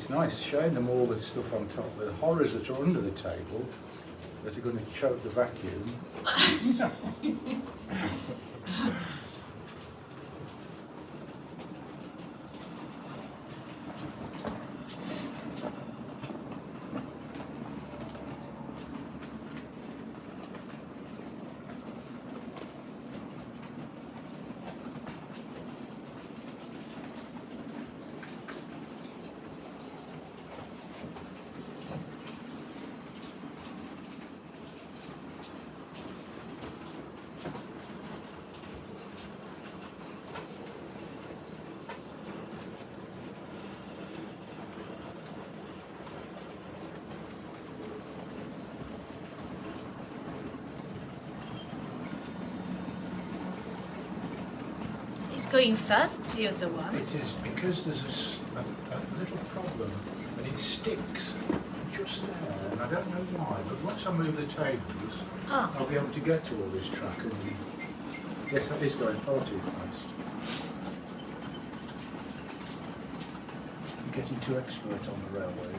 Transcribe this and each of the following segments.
it's nice showing them all the stuff on top, the horrors that are under the table that are going to choke the vacuum. It's going fast, the other one. It is because there's a little problem and it sticks just there, and I don't know why, but once I move the tables, I'll be able to get to all this track. And yes, that is going far too fast. I'm getting too expert on the railways.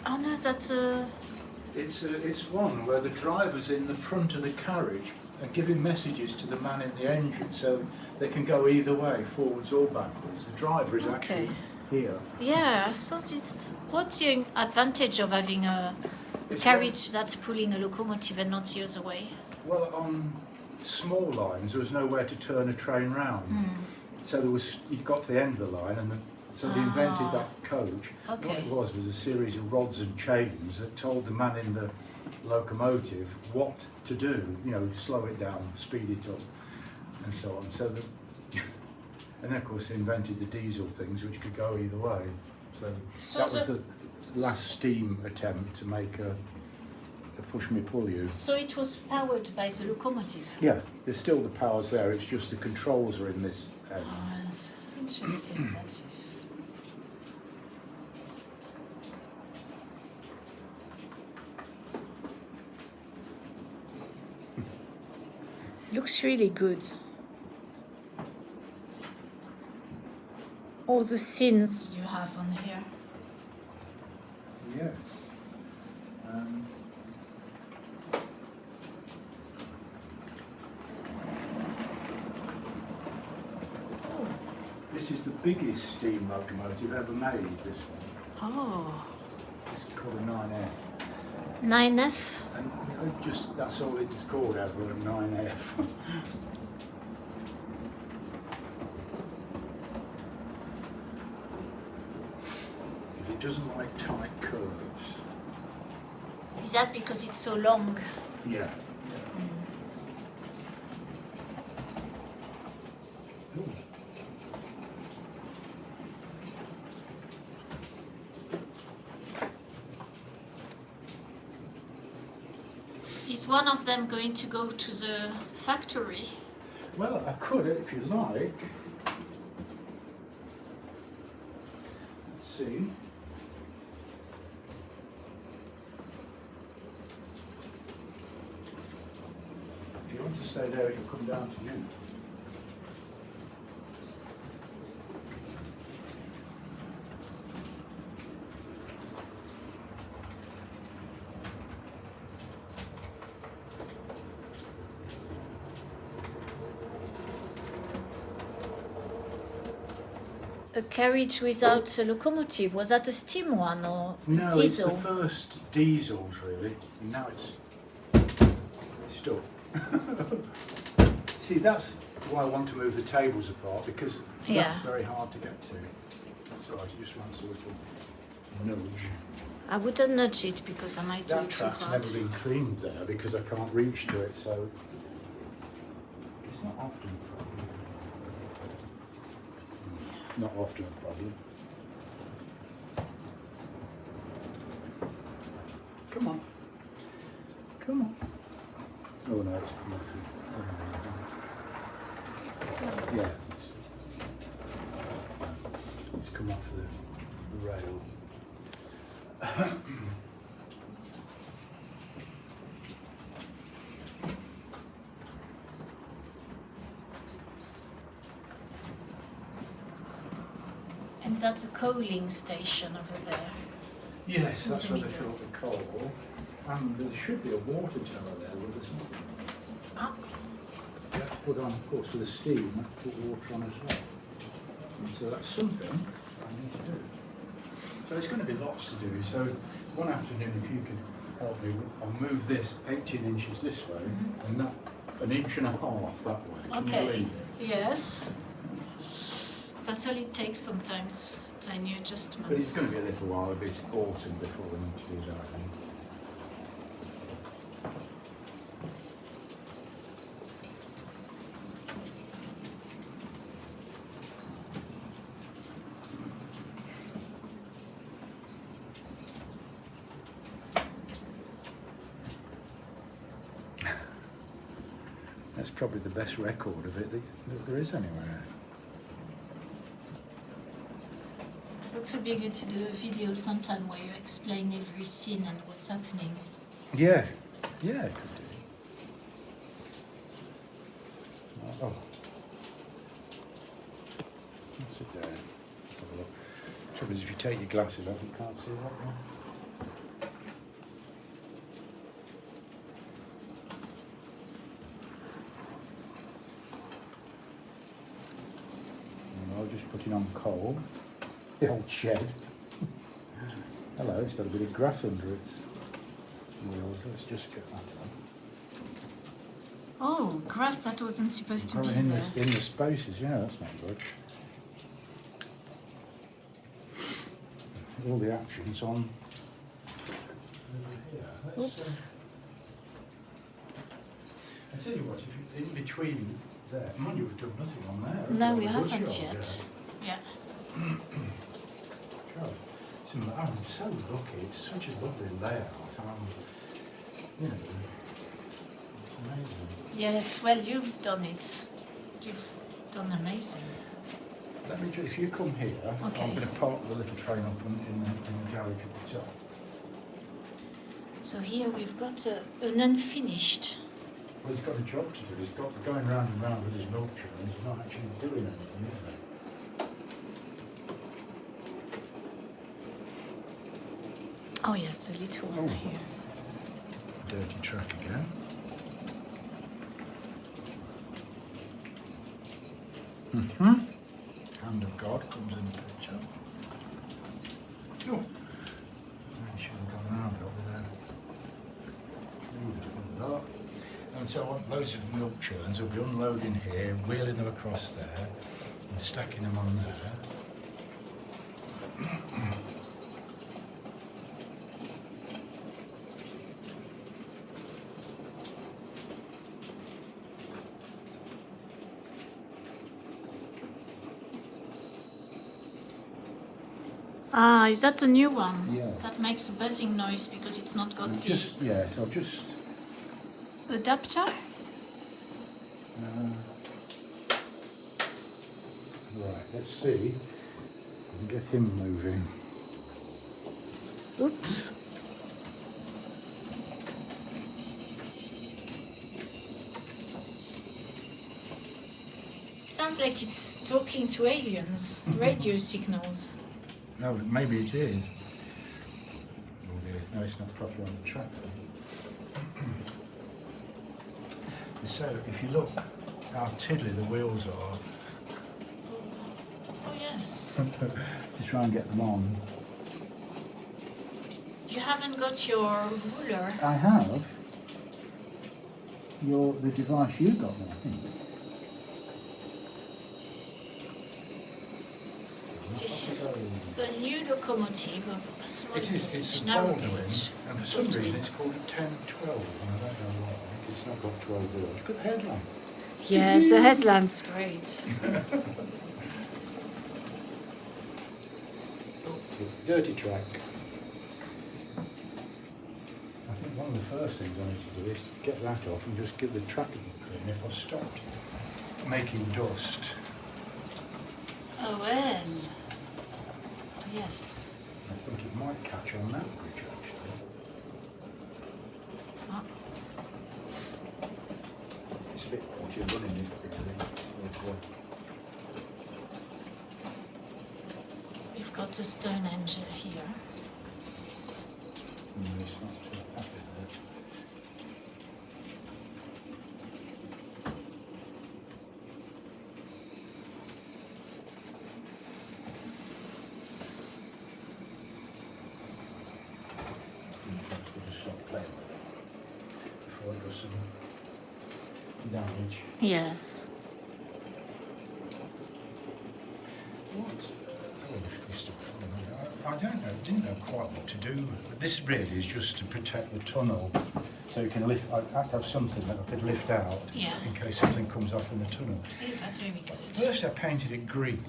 Oh no, that's It's one where the driver's in the front of the carriage and giving messages to the man in the engine, so they can go either way, forwards or backwards. The driver is actually here. Yeah, so it's what's the advantage of having a carriage that's pulling a locomotive and not the other way? Well, on small lines there was nowhere to turn a train round, so you'd got to the end of the line, and so they invented that coach. Okay. What it was a series of rods and chains that told the man in the locomotive what to do. You know, slow it down, speed it up, and so on. So, and then of course they invented the diesel things, which could go either way. So that was the last steam attempt to make a push me pull you. So it was powered by the locomotive. Yeah, there's still the powers there. It's just the controls are in this end. Oh, that's interesting. That is. Looks really good. All the scenes you have on here. Yes. This is the biggest steam locomotive ever made, this one. Oh. It's called a 9F. 9F? And just that's all it's called, ever, a 9F. It doesn't like tight curves. Is that because it's so long? Yeah. Ooh. Is one of them going to go to the factory? Well, I could if you like. Let's see. If you want to stay there, it'll come down to you. a carriage without a locomotive. Was that a steam one or No, diesel? it's the first diesels really. And now it's stuck. See, that's why I want to move the tables apart, because Yeah. that's very hard to get to. That's all right, it just wants a little nudge. I wouldn't nudge it because I might do That it too track's hard. never been cleaned there because I can't reach to it, so it's not often a problem. Not often a problem. Come on. Come on. Oh no, it's come off. It's, Yeah. It's come off the rail. and that's a coaling station over there. Yes, that's where they Intermediate. fill the coal. And there should be a water tower there, but there's not. Ah, You have to put on, of course, for the steam, you have to put water on as well. And so that's something I need to do. So there's going to be lots to do. So one afternoon, if you can help me, I'll move this 18 inches this way and that an inch and a half that way. Can you okay. believe it? Yes. That's all it takes sometimes. Tiny adjustments. But it's going to be a little while, if it's autumn before we need to do that, I think. That's probably the best record of it that there is anywhere. It would be good to do a video sometime where you explain every scene and what's happening. Yeah, yeah, it could do. Oh, what's it there? Let's have a look. Trouble is, if you take your glasses off, you can't see that one. I'll just put it on coal. The old shed. Hello, it's got a bit of grass under its wheels. Let's just get that on. Oh, grass that wasn't supposed to be in there. the spaces, yeah, that's not good. All the actions on over here. Oops. I tell you what, if you in between there, mind you, we've done nothing on there. No, On we the haven't woodshed, yet. Yeah. God, I'm so lucky. It's such a lovely layout. You know, it's amazing. Yes, well, you've done it. You've done amazing. Let me just, if you come here, Okay. I'm going to park the little train up in the garage at the top. So here we've got an unfinished. Well, he's got a job to do. He's got going round and round with his milk churn. He's not actually doing anything, is he? Oh yes, a little one Oh. here. Dirty track again. Hand of God comes in the picture. Oh, I should have gone round over there. And so I want loads of milk churns. We'll be unloading here, wheeling them across there, and stacking them on there. Ah, is that a new one? Yeah. That makes a buzzing noise because it's not got the Just, yeah, so I'll just. adapter. Right, let's see. I can get him moving. Oops. It sounds like it's talking to aliens. Radio signals. No, maybe it is. Oh dear, no, it's not properly on the track. So, if you look how tiddly the wheels are, Oh yes. Yes. to try and get them on. You haven't got your ruler. I have. The device you got me, I think. This is a new locomotive of a small It's gauge, a narrow Baldwin, gauge. and for some reason it's called a 1012, and I don't know why. It's not got 12 wheels. Good headlamp. Yes, the headlamp's great. Oh, it's a dirty track. I think one of the first things I need to do is get that off and just give the track a clean if I stopped making dust. Oh well. Yes. I think it might catch on that bridge actually. Oh, It's a bit what you're running it really. we've got a Stonehenge here. No, it's not too happy there. We'll just stop playing with it before it does some damage. Yes. What? Oh, if this stuff, I don't know, didn't know quite what to do. But this really is just to protect the tunnel. So you can lift, I had to have something that I could lift out Yeah. in case something comes off in the tunnel. Yes, that's very good. First I painted it green,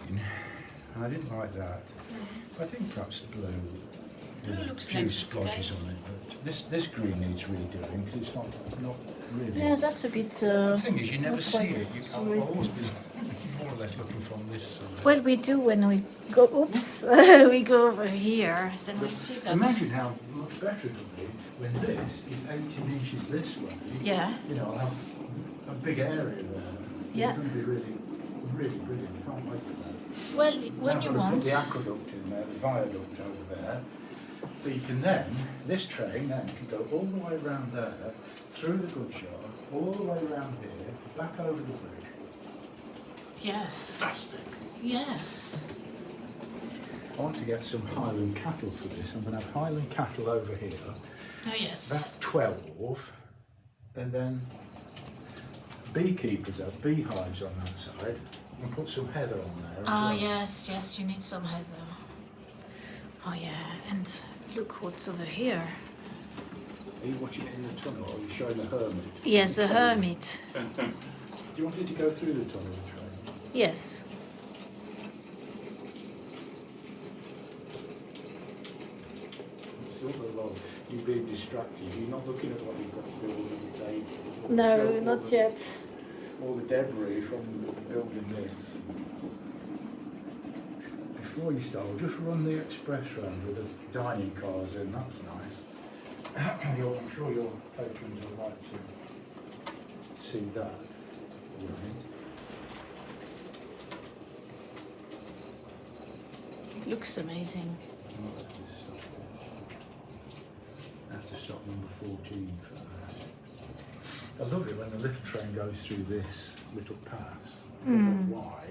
and I didn't like that. I think perhaps the blue. Blue with a looks few like the sky. splotches on it, but this green needs redoing because it's not really. Yeah, that's a bit. The thing is, you never not see quite it. I'll ready. always be more or less looking from this side. Well, we do when we go. Oops, we go over here, then we see that. Imagine how much better it would be when this is 18 inches this way. Yeah. You know, I'll have a big area there. Yeah. It's going to be really, really brilliant. Can't wait for that. Well, when Now you I've got want. the aqueduct in there, the viaduct over there. So you can then, this train then can go all the way around there, through the goods yard, all the way around here, back over the bridge. Yes. Fantastic. Yes. I want to get some Highland cattle for this. I'm going to have Highland cattle over here, Oh yes. about 12, and then beekeepers have beehives on that side, and put some heather on there. as Ah well. yes, yes. You need some heather. Oh yeah, and look what's over here. Are you watching it in the tunnel, or are you showing the hermit? Yes, a hermit. Do you want it to go through the tunnel, the train? Yes. It's sort of like you being distracted. You're not looking at what you've got to do on the table. No, Show not yet. all the debris from building this. Before you start, we'll just run the express round with the dining cars in. That's nice. I'm sure your patrons would like to see that. Right. It looks amazing. I have to stop number 14 for that. I love it when the little train goes through this little pass. I don't know why.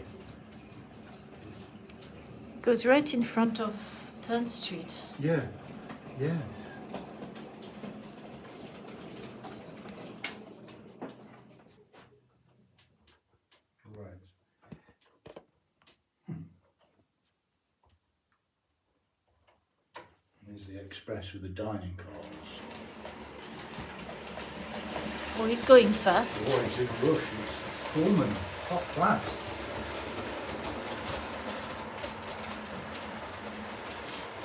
Goes right in front of Turn Street. Yeah, yes. Right. There's the express with the dining cars. Oh, he's going Oh, fast. it's in rush. It's Pullman, top class.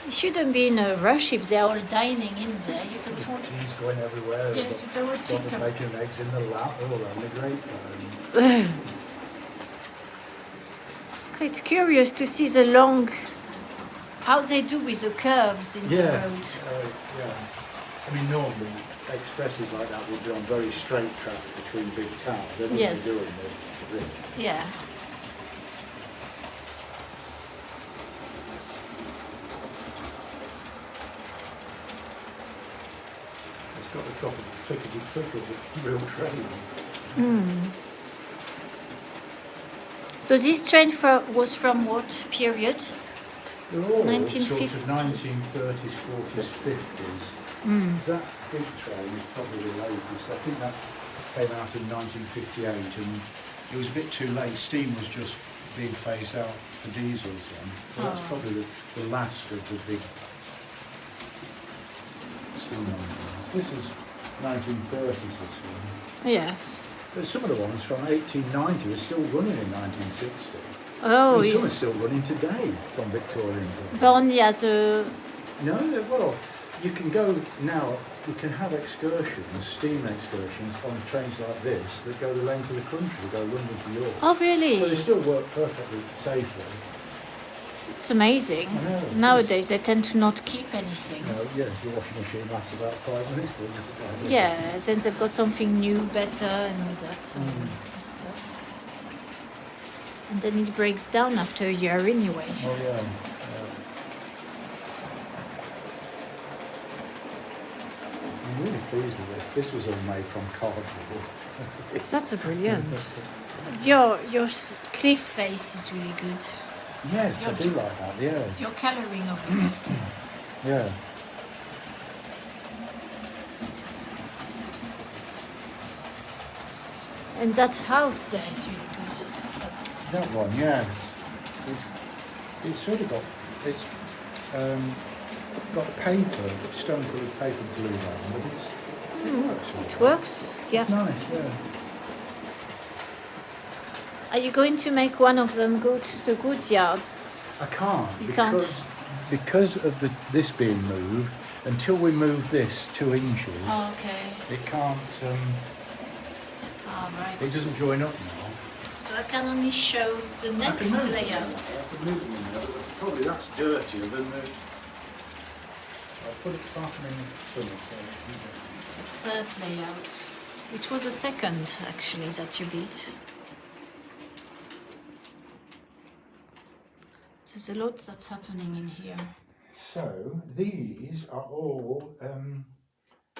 You shouldn't be in a rush if they're all dining in there. You don't want. Tea's going everywhere. Yes, you don't want Got the chickens. bacon and eggs in the lap. Oh, we're having a great time. Quite curious to see the long. How they do with the curves in the road. Yeah. I mean, normally expresses like that would be on very straight tracks between big towns. They're not Yes. doing this, really. Yeah. It's got the top of the clickety-click of a real train. So this train was from what period? They're all 1950. sort of 1930s, 40s, 50s. That big train is probably the latest. I think that came out in 1958 and it was a bit too late. Steam was just being phased out for diesels then. So that's probably the last of the big steam engines. This is 1930s, this one. Yes. But some of the ones from 1890 are still running in 1960. Oh, and some are still running today from Victorian times. but only as a... No, well, you can go now, you can have excursions, steam excursions on trains like this that go the length of the country, go London to York. Oh, really? But they still work perfectly safely. It's amazing. I know. Nowadays, they tend to not keep anything. You know, yes, your washing machine lasts about 5 minutes for you. Yeah, then they've got something new, better, and all that stuff. And then it breaks down after a year anyway. Oh, yeah. I'm really pleased with this. This was all made from cardboard. That's brilliant. Your cliff face is really good. Yes, I do like that, yeah. Your colouring of it. Yeah. And that house there is really good. That one, yes. It's sort of got, it's got paper, stone-coloured paper glued on, but it works. It works, yeah. It's nice, yeah. Are you going to make one of them go to the goods yards? I can't. You can't? Because of this being moved, until we move this 2 inches, Oh, okay. it can't, All right. it doesn't join up now. So I can only show the next layout. Probably that's dirtier than the... I'll put it back in the The third layout, which was the second actually that you built. There's a lot that's happening in here. So these are all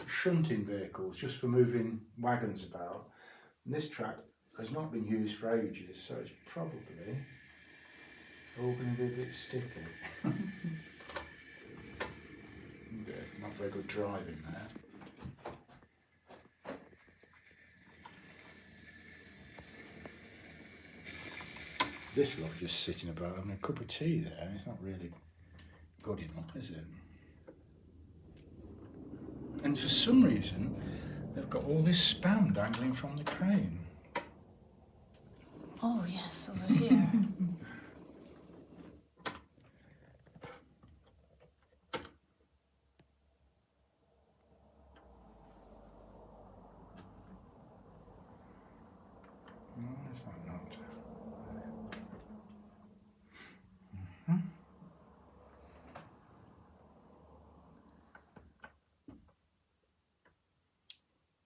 shunting vehicles, just for moving wagons about. And this track has not been used for ages, so it's probably all going to be a bit sticky. Not very good driving there. This lot just sitting about having a cup of tea there. It's not really good enough, is it? And for some reason, they've got all this spam dangling from the crane. Oh yes, over here. No, is that not?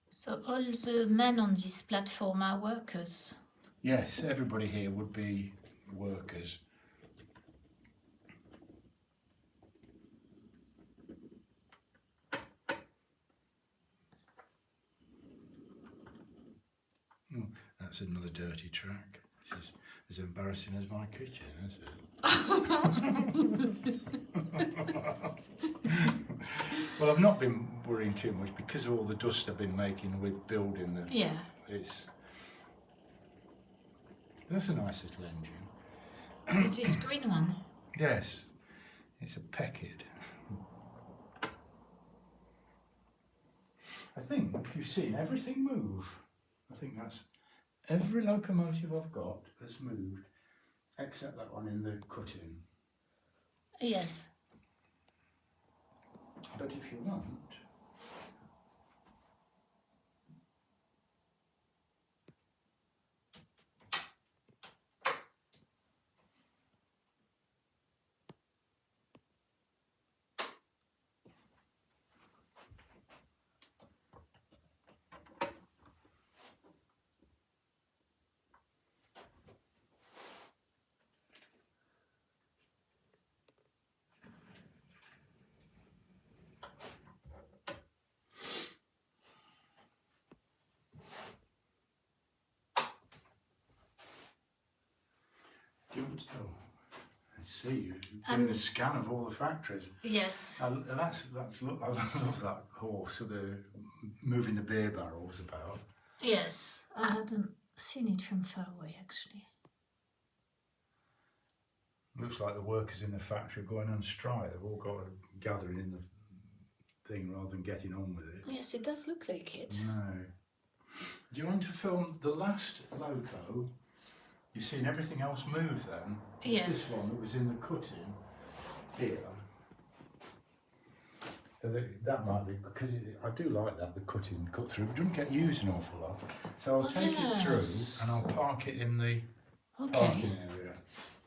So all the men on this platform are workers. Yes, everybody here would be workers. Oh, that's another dirty track. This is as embarrassing as my kitchen, is it? Well, I've not been worrying too much because of all the dust I've been making with building the... Yeah. That's a nice little engine. It's this green one. Yes, it's a Peckid. I think you've seen everything move. I think that's every locomotive I've got has moved, except that one in the cut-in. Yes. But if you want, see you doing a scan of all the factories. Yes. And that's look. I love that horse of the moving the beer barrels about. Yes. I hadn't seen it from far away, actually. Looks like the workers in the factory are going on strike. They've all got gathering in the thing rather than getting on with it. Yes, it does look like it. No. Do you want to film the last loco? You've seen everything else move then? Yes. This one that was in the cutting here. So that might be, because I do like that, the cutting cut through. It doesn't get used an awful lot. So I'll take it through and I'll park it in the parking area.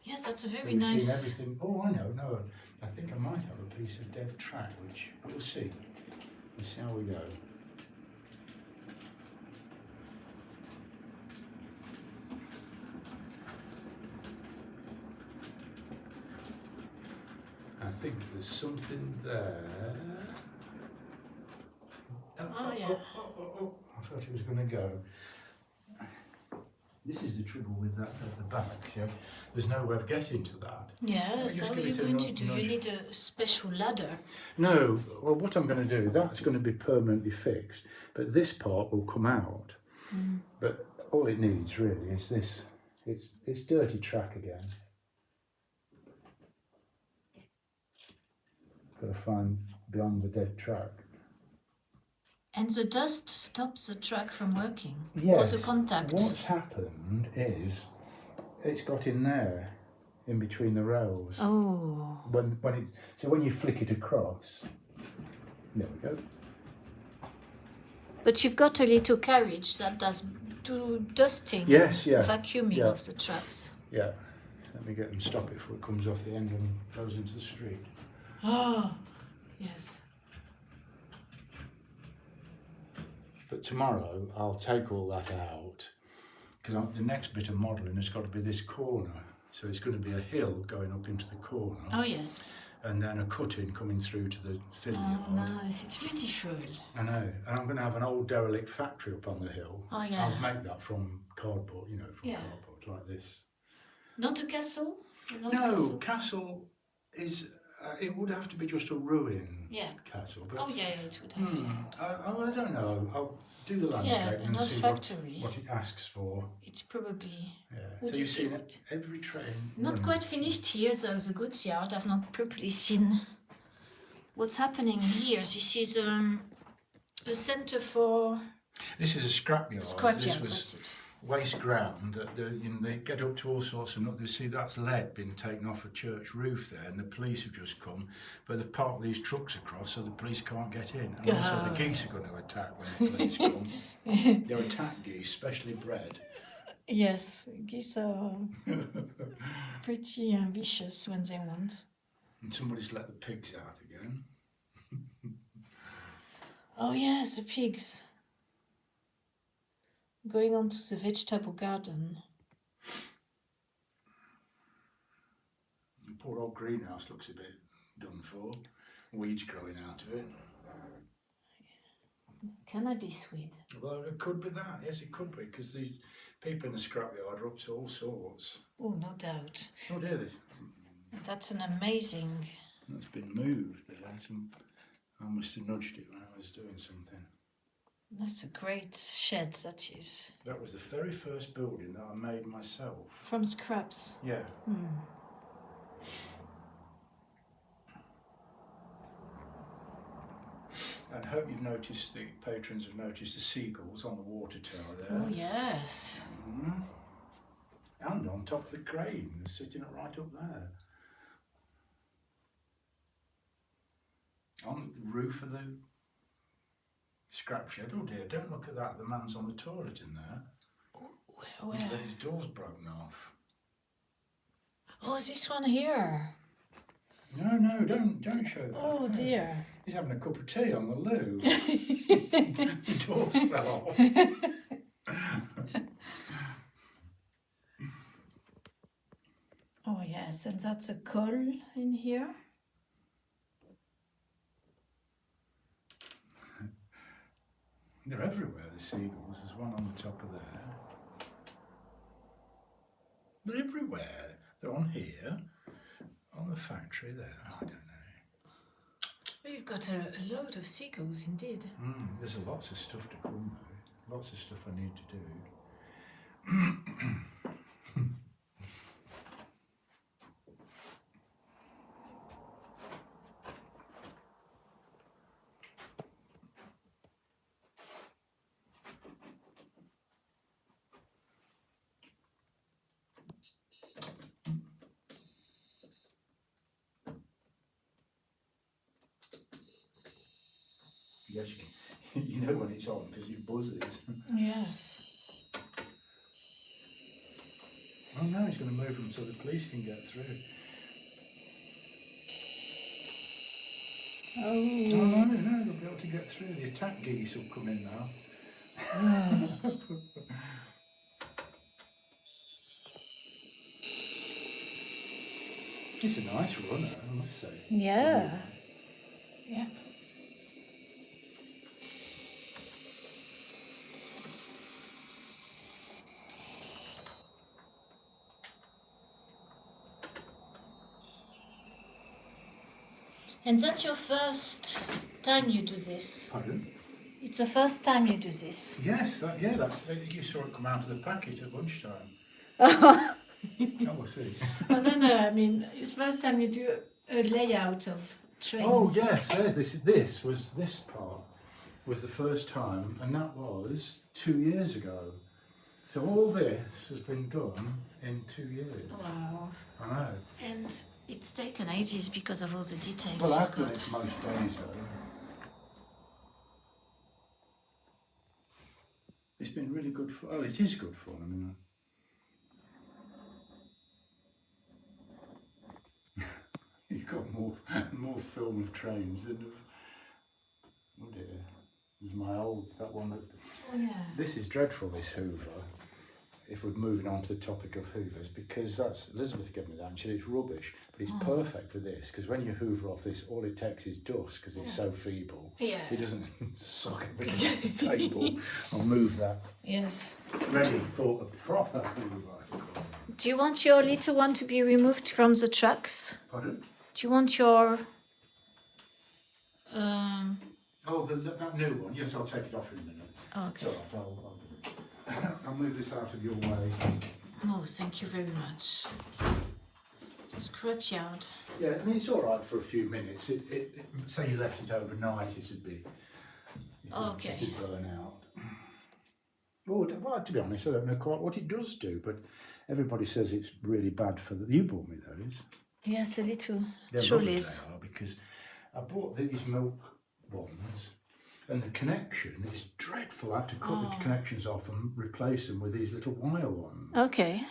Yes, that's a very So nice... Seen everything. Oh, I know, no. I think I might have a piece of dead track, which we'll see. We'll see how we go. I think there's something there. Oh, yeah. I thought it was going to go. This is the trouble with that at the back. So there's no way of getting to that. Yeah, so how are you going to do? You need a special ladder. No, well, what I'm going to do, that's going to be permanently fixed, but this part will come out. But all it needs really is this. It's dirty track again. Got to find beyond the dead track. And the dust stops the track from working? Yes. Or the contact? What's happened is it's got in there, in between the rails. Oh. So when you flick it across, there we go. But you've got a little carriage that does do dusting, Yes, yeah. vacuuming Yeah. of the tracks. Yeah. Let me get them stop it before it comes off the end and goes into the street. Oh, yes. But tomorrow I'll take all that out because the next bit of modelling has got to be this corner. So it's going to be a hill going up into the corner. Oh, yes. And then a cutting coming through to the filling yard. Oh, nice. It's beautiful. I know. And I'm going to have an old derelict factory up on the hill. Oh, yeah. I'll make that from cardboard, from cardboard like this. Not a castle? Not No, a castle. castle is... it would have to be just a ruin castle. But, Oh, yeah, it would have to. I don't know. I'll do the landscape and not see factory. what it asks for. It's probably... Yeah. So you've seen it, every train. Not quite finished here, though, the goods yard. I've not properly seen what's happening here. This is a centre for... This is a scrapyard. Scrapyard, that's it. Waste ground. They get up to all sorts of... You see, that's lead being taken off a church roof there, and the police have just come, but they've parked these trucks across so the police can't get in. And also the geese are going to attack when the police come. They're attack geese, specially bred. Yes, geese are pretty vicious when they want. And somebody's let the pigs out again. Oh yes, the pigs. Going on to the vegetable garden. The poor old greenhouse looks a bit done for. Weeds growing out of it. Cannabis weed. Well, it could be that. Yes, it could be, because these people in the scrapyard are up to all sorts. Oh, no doubt. Oh dear, this. That's an amazing... That's been moved there. I must have nudged it when I was doing something. That's a great shed, that is. That was the very first building that I made myself. From scraps? Yeah. And I hope you've noticed, the patrons have noticed the seagulls on the water tower there. Oh, yes. And on top of the crane, sitting right up there. On the roof of the scrap shed. Oh dear, don't look at that. The man's on the toilet in there. Where? His door's broken off. Oh, this one here. No, don't show that. Oh, No. dear. He's having a cup of tea on the loo. The door's fell off. Oh, yes, and that's a coal in here. They're everywhere, the seagulls. There's one on the top of there. They're everywhere. They're on here, on the factory there? I don't know. We've got a load of seagulls indeed. There's lots of stuff to come though. Lots of stuff I need to do. Yes, you know when it's on because it buzzes. Yes. Oh no, he's going to move them so the police can get through. Oh no, they'll be able to get through. The attack geese will come in now. It's a nice runner, I must say. Yeah. Yeah. And that's your first time you do this? Pardon? It's the first time you do this? Yes, that's you saw it come out of the packet at lunchtime. Oh, I see. Oh, no, I mean, it's the first time you do a layout of trains. Oh yes, this part was the first time, and that was 2 years ago. So all this has been done in 2 years. Wow. I know. And it's taken ages because of all the details Well, you've I've done got. it most days though. It's been really good fun. Oh, it is good fun. I mean, you've got more film of trains than of. Oh dear, this is my old that one that. Oh yeah. This is dreadful. This Hoover. If we're moving on to the topic of Hoovers, because that's Elizabeth gave me that, and she said it's rubbish, but it's perfect for this because when you Hoover off this, all it takes is dust because it's so feeble. Yeah. It doesn't suck everything off the table. I'll move that. Yes. Ready for a proper Hoover. Do you want your little one to be removed from the trucks? Pardon? Do you want your... Oh, that new one. Yes, I'll take it off in a minute. Okay. It's all right, I'll move this out of your way. Oh, thank you very much. It's a scrapyard. Yeah, I mean it's all right for a few minutes. Say you left it overnight, it'd burn out. Well, to be honest, I don't know quite what it does do, but everybody says it's really bad for you bought me those. Yes, a little. They're Sure lovely, is. they are, because I bought these milk ones, and the connection is dreadful. I had to cut the connections off and replace them with these little wire ones. Okay.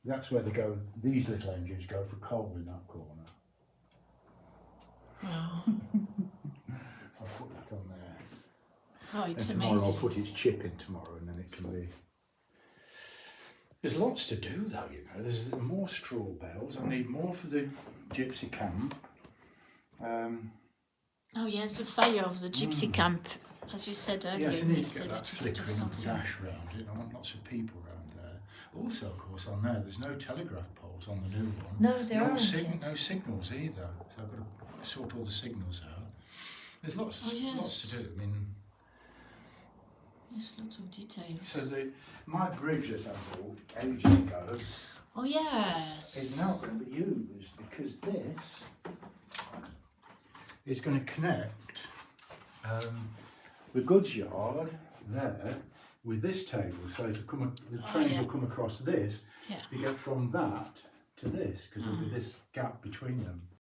That's where they go. These little engines go for coal in that corner. Wow. I'll put that on there. Oh, it's and tomorrow amazing. I'll put its chip in tomorrow, and then it can be. There's lots to do though, you know. There's more straw bales. I need more for the gypsy camp. Oh yes, the fire of the gypsy camp, as you said earlier, Yes, I need needs to a get that little bit of flickering something. flash around it. I want lots of people around there. Also, of course, on there's no telegraph poles on the new one. No, there aren't yet. No signals either. So I've got to sort all the signals out. There's lots to do. I mean, yes, lots of details. so my bridge that I bought ages ago Oh yes. is now going to be used because this is going to connect the goods yard there with this table. So the trains will come across this to get from that to this because there'll be this gap between them.